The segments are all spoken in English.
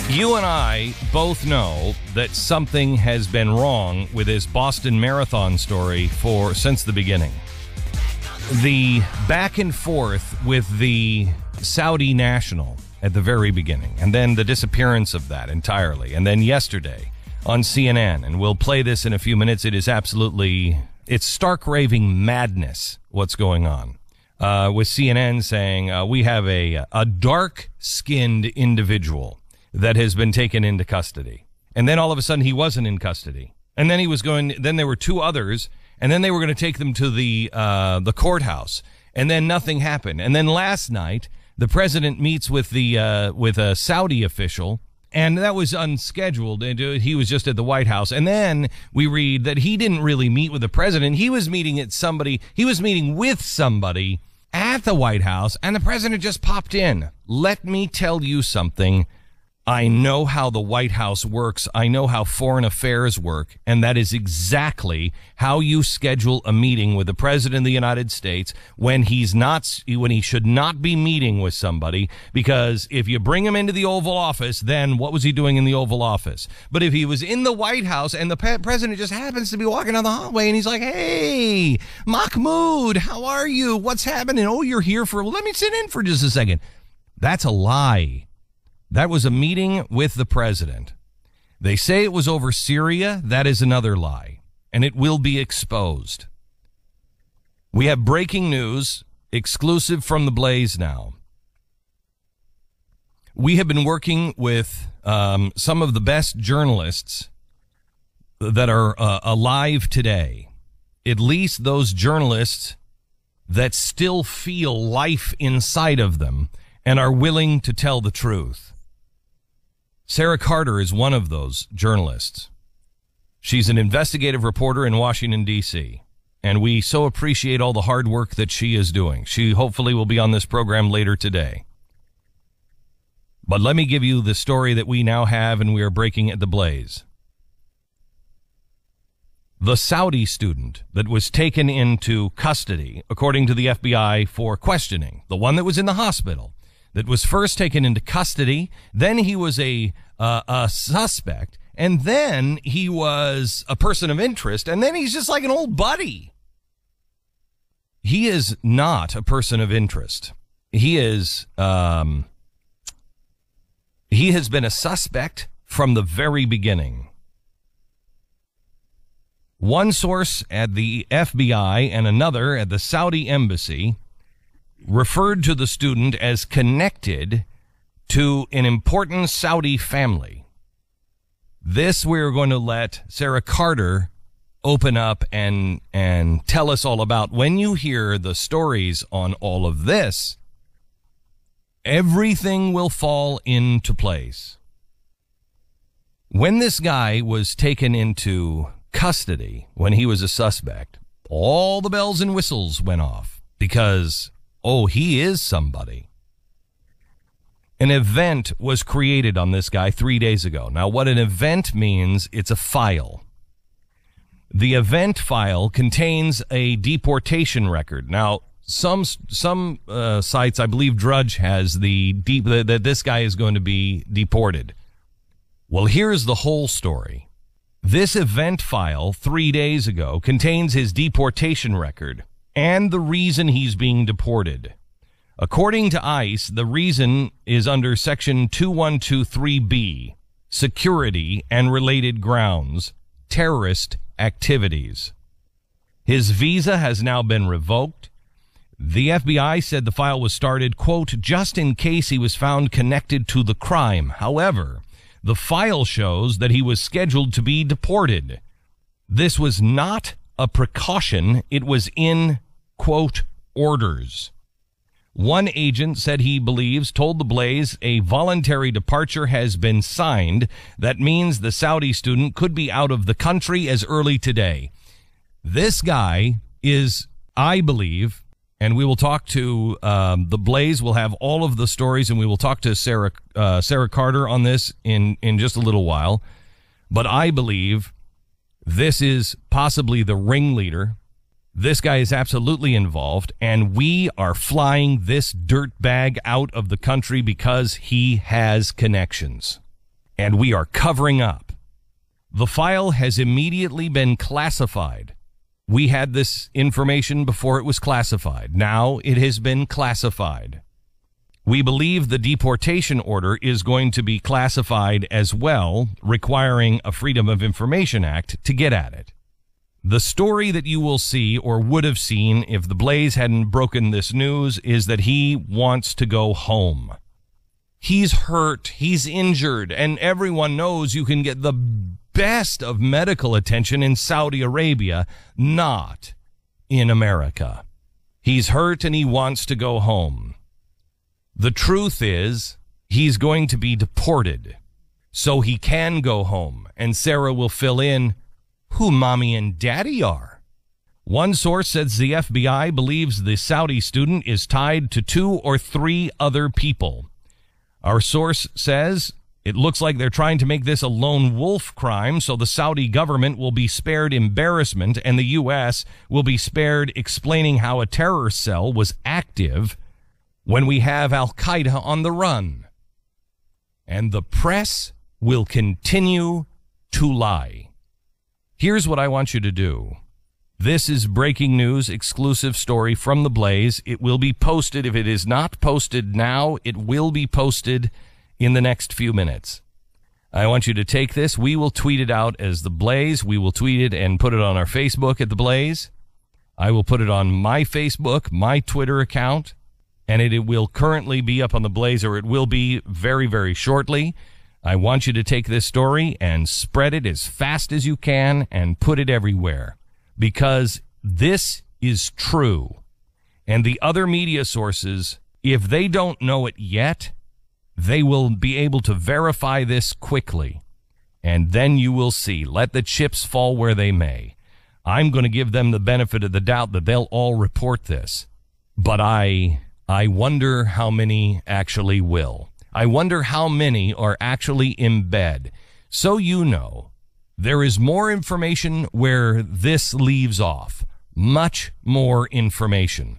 You and I both know that something has been wrong with this Boston Marathon story since the beginning. The back and forth with the Saudi national at the very beginning, and then the disappearance of that entirely, and then yesterday on CNN, and we'll play this in a few minutes. It is it's stark raving madness what's going on. With CNN saying we have a dark-skinned individual that has been taken into custody. And then all of a sudden he wasn't in custody. And then then there were two others, and then they were going to take them to the courthouse. And then nothing happened. And then last night, the president meets with a Saudi official, and that was unscheduled. And he was just at the White House. And then we read that he didn't really meet with the president. He was meeting with somebody at the White House, and the president just popped in. Let me tell you something. I know how the White House works. I know how foreign affairs work. And that is exactly how you schedule a meeting with the president of the United States when he should not be meeting with somebody. Because if you bring him into the Oval Office, then what was he doing in the Oval Office? But if he was in the White House and the president just happens to be walking down the hallway and he's like, "Hey, Mahmoud, how are you? What's happening? Oh, you're here let me sit in for just a second." That's a lie. That was a meeting with the president. They say it was over Syria. That is another lie, and it will be exposed. We have breaking news, exclusive from the Blaze now. We have been working with some of the best journalists that are alive today, at least those journalists that still feel life inside of them and are willing to tell the truth. Sarah Carter is one of those journalists. She's an investigative reporter in Washington, D.C., and we so appreciate all the hard work that she is doing. She hopefully will be on this program later today. But let me give you the story that we now have, and we are breaking at the Blaze. The Saudi student that was taken into custody, according to the FBI, for questioning, the one that was in the hospital, that was first taken into custody, then he was a suspect, and then he was a person of interest, and then he's just like an old buddy. He is not a person of interest. He has been a suspect from the very beginning. One source at the FBI and another at the Saudi embassy referred to the student as connected to an important Saudi family. This we're going to let Sarah Carter open up and tell us all about. When you hear the stories on all of this, everything will fall into place. When this guy was taken into custody, when he was a suspect, all the bells and whistles went off because he is somebody. An event was created on this guy 3 days ago. Now, what an event means, it's a file. The event file contains a deportation record. Now, some sites, I believe Drudge has that this guy is going to be deported. Well, here's the whole story. This event file 3 days ago contains his deportation record and the reason he's being deported. According to ICE, the reason is under Section 2123B, Security and Related Grounds, Terrorist Activities. His visa has now been revoked. The FBI said the file was started, quote, just in case he was found connected to the crime. However, the file shows that he was scheduled to be deported. This was not a precaution. It was in, quote, orders. One agent said he told the Blaze a voluntary departure has been signed. That means the Saudi student could be out of the country as early today. This guy is, I believe, and we will talk to the Blaze. We'll have all of the stories, and we will talk to Sarah Carter on this in just a little while. But I believe this is possibly the ringleader. This guy is absolutely involved, and we are flying this dirtbag out of the country because he has connections. and we are covering up. The file has immediately been classified. We had this information before it was classified. Now it has been classified. We believe the deportation order is going to be classified as well, requiring a Freedom of Information Act to get at it. The story that you will see, or would have seen if the Blaze hadn't broken this news, is that he wants to go home. He's hurt, he's injured, and everyone knows you can get the best of medical attention in Saudi Arabia, not in America. He's hurt and he wants to go home. The truth is, he's going to be deported, so he can go home, and Sarah will fill in who mommy and daddy are. One source says the FBI believes the Saudi student is tied to 2 or 3 other people. Our source says it looks like they're trying to make this a lone wolf crime, so the Saudi government will be spared embarrassment and the U.S. will be spared explaining how a terror cell was active when we have Al-Qaeda on the run. And the press will continue to lie. Here's what I want you to do. This is breaking news, exclusive story from The Blaze. It will be posted. If it is not posted now, it will be posted in the next few minutes. I want you to take this. We will tweet it out as The Blaze. We will tweet it and put it on our Facebook at The Blaze. I will put it on my Facebook, my Twitter account, and it will currently be up on The Blaze, or it will be very, very shortly. I want you to take this story and spread it as fast as you can and put it everywhere, because this is true. And the other media sources, if they don't know it yet, they will be able to verify this quickly. And then you will see. Let the chips fall where they may. I'm going to give them the benefit of the doubt that they'll all report this. But I wonder how many actually will. I wonder how many are actually in bed. So you know, there is more information where this leaves off. Much more information.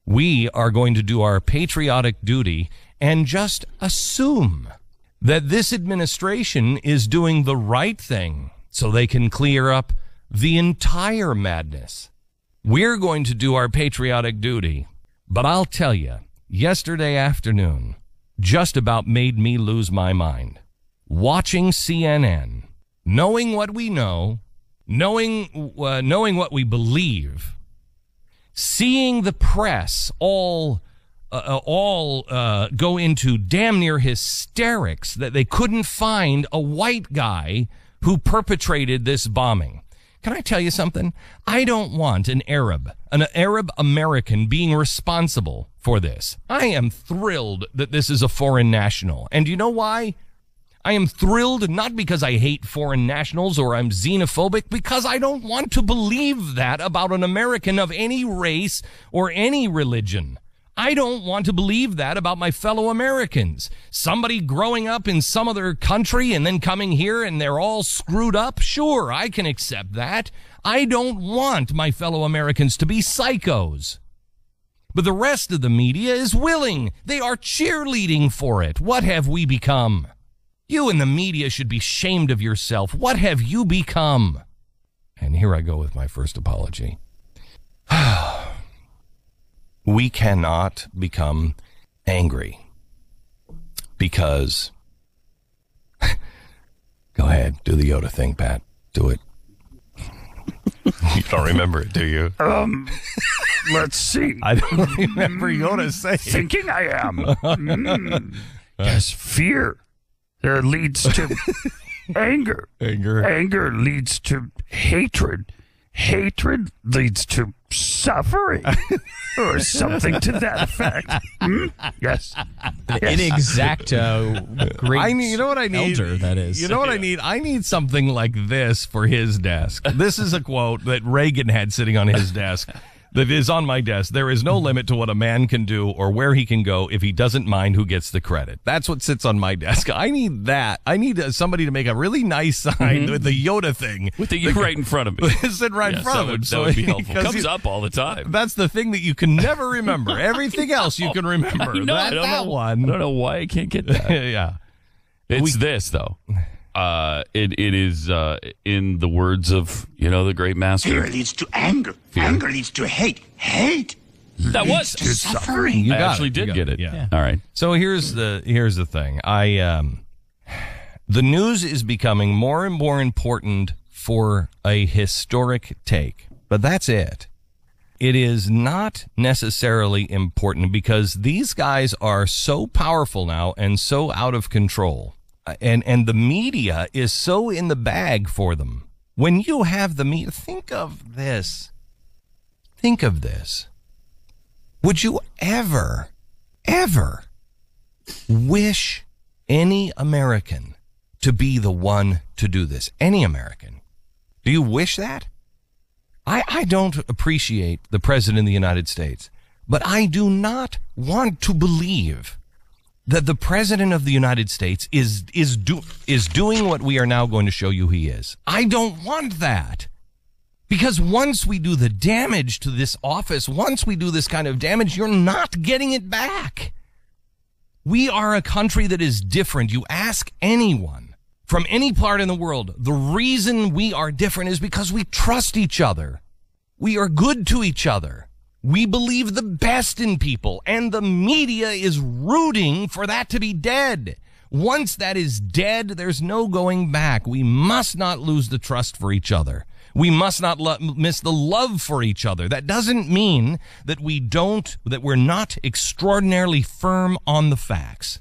We are going to do our patriotic duty and just assume that this administration is doing the right thing so they can clear up the entire madness. We're going to do our patriotic duty. But I'll tell you, yesterday afternoon just about made me lose my mind. Watching CNN, knowing what we know, knowing what we believe, seeing the press all go into damn near hysterics that they couldn't find a white guy who perpetrated this bombing. Can I tell you something? I don't want an Arab American being responsible for this. I am thrilled that this is a foreign national. And you know why? I am thrilled not because I hate foreign nationals or I'm xenophobic, because I don't want to believe that about an American of any race or any religion. I don't want to believe that about my fellow Americans. Somebody growing up in some other country and then coming here and they're all screwed up? Sure, I can accept that. I don't want my fellow Americans to be psychos. But the rest of the media is willing. They are cheerleading for it. What have we become? You in the media should be ashamed of yourself. What have you become? And here I go with my first apology. We cannot become angry because... Go ahead, do the Yoda thing, Pat. Do it. You don't remember it, do you? Let's see. I don't remember Yoda saying. Thinking I am. Yes, fear leads to anger. Anger leads to hatred. Hatred leads to suffering. Or something to that effect. Yes. In exacto, great. You know what I need? Elder, that is. You know what I need? I need something like this for his desk. This is a quote that Reagan had sitting on his desk that is on my desk. There is no limit to what a man can do or where he can go if he doesn't mind who gets the credit. That's what sits on my desk. I need that. I need somebody to make a really nice sign with the Yoda thing. With the U right in front of me. Sit right in front of him. That would be helpful. Comes up all the time. That's the thing that you can never remember. Everything else you can remember. I don't know why I can't get that. Yeah. It's this, though. It is, in the words of, the great master. Fear leads to anger. Fear. Anger leads to hate. Hate That was to suffering. I actually did get it. Yeah. All right. So here's the thing. The news is becoming more and more important for a historic take, but that's it. It is not necessarily important because these guys are so powerful now and so out of control. And the media is so in the bag for them. When you have the media, think of this. Would you ever wish any American to be the one to do this? Any American? Do you wish that? I don't appreciate the President of the United States, but I do not want to believe that the President of the United States is doing what we are now going to show you he is. I don't want that. Because once we do the damage to this office, once we do this kind of damage, you're not getting it back. We are a country that is different. You ask anyone from any part in the world, the reason we are different is because we trust each other. We are good to each other. We believe the best in people, and the media is rooting for that to be dead. Once that is dead, there's no going back. We must not lose the trust for each other. We must not miss the love for each other. That doesn't mean that we're not extraordinarily firm on the facts.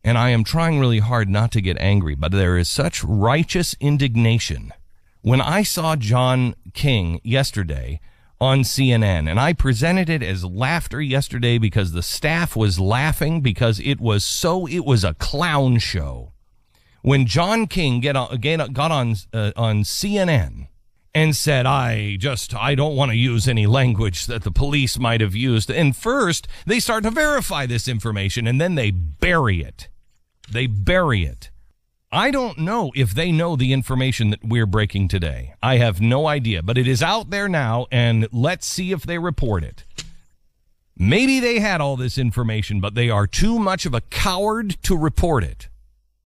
And I am trying really hard not to get angry, but there is such righteous indignation. When I saw John King yesterday on CNN, and I presented it as laughter yesterday because the staff was laughing because it was a clown show. When John King got on CNN and said, I don't want to use any language that the police might have used. And first, they start to verify this information, and then they bury it. I don't know if they know the information that we're breaking today. I have no idea, but it is out there now, and let's see if they report it. Maybe they had all this information, but they are too much of a coward to report it.